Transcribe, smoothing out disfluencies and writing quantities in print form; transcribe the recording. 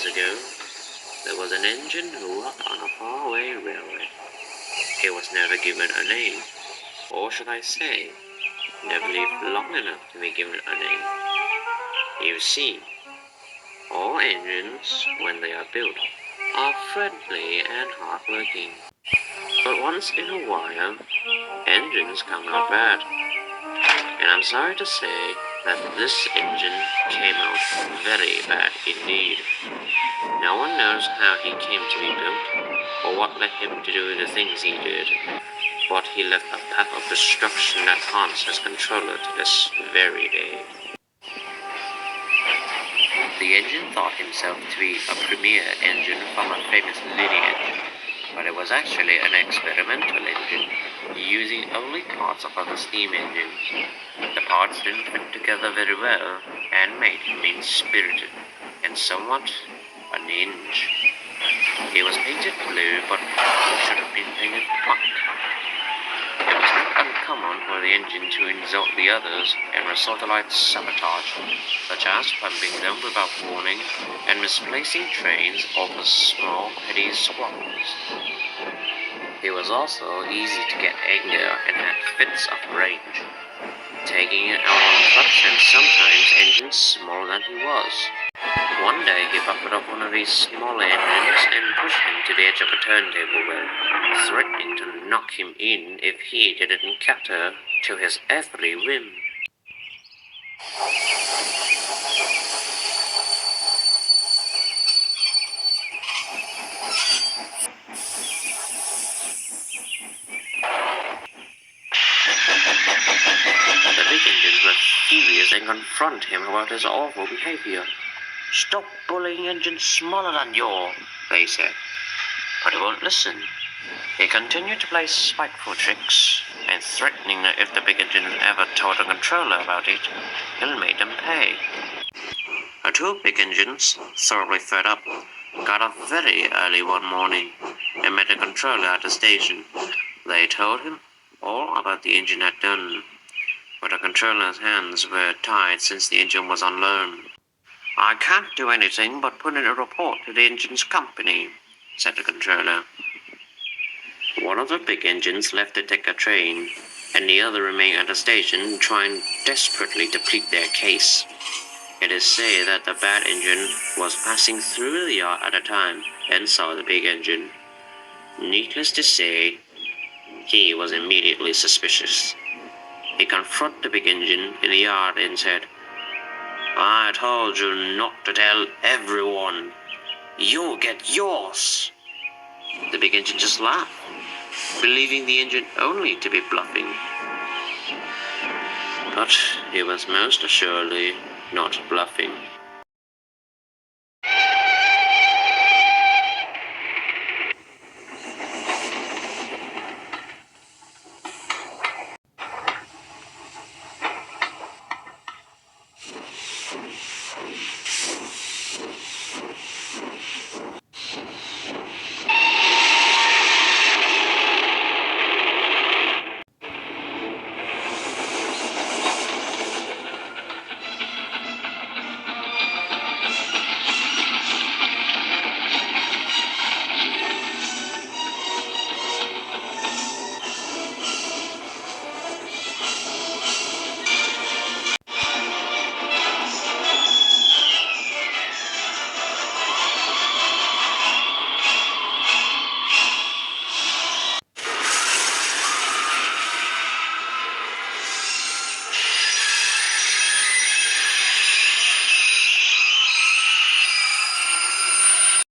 ago, there was an engine who worked on a faraway railway. It was never given a name, or should I say, never lived long enough to be given a name. You see, all engines, when they are built, are friendly and hard-working. But once in a while, engines come out bad. And I'm sorry to say that this engine came out very bad indeed. No one knows how he came to be built, or what led him to do the things he did, but he left a path of destruction that haunts his controller to this very day. The engine thought himself to be a premier engine from a famous lineage, but it was actually an experimental engine, using only parts of other steam engines. The parts didn't fit together very well, and made him mean-spirited, and somewhat unhinged. He was painted blue, but should have been painted black. It was not uncommon for the engine to insult the others and resort to light sabotage, such as pumping them without warning and misplacing trains over small petty squabbles. He was also easy to get anger and had fits of rage, taking it out on trucks and sometimes engines smaller than he was. One day he bumped up one of these smaller engines and pushed him to the edge of a turntable well, threatening to knock him in if he didn't cater to his every whim. The big engines were furious and confront him about his awful behavior. "Stop bullying engines smaller than you," they said. But he won't listen. He continued to play spiteful tricks, and threatening that if the big engine ever told the controller about it, he'll make them pay. The two big engines, thoroughly fed up, got up very early one morning and met the controller at the station. They told him all about the engine had done, but the controller's hands were tied since the engine was on loan. "I can't do anything but put in a report to the engine's company," said the controller. One of the big engines left to take a train, and the other remained at the station trying desperately to plead their case. It is said that the bad engine was passing through the yard at the time and saw the big engine. Needless to say, he was immediately suspicious. He confronted the big engine in the yard and said, "I told you not to tell everyone. You'll get yours." The big engine just laughed, believing the engine only to be bluffing. But he was most assuredly not bluffing.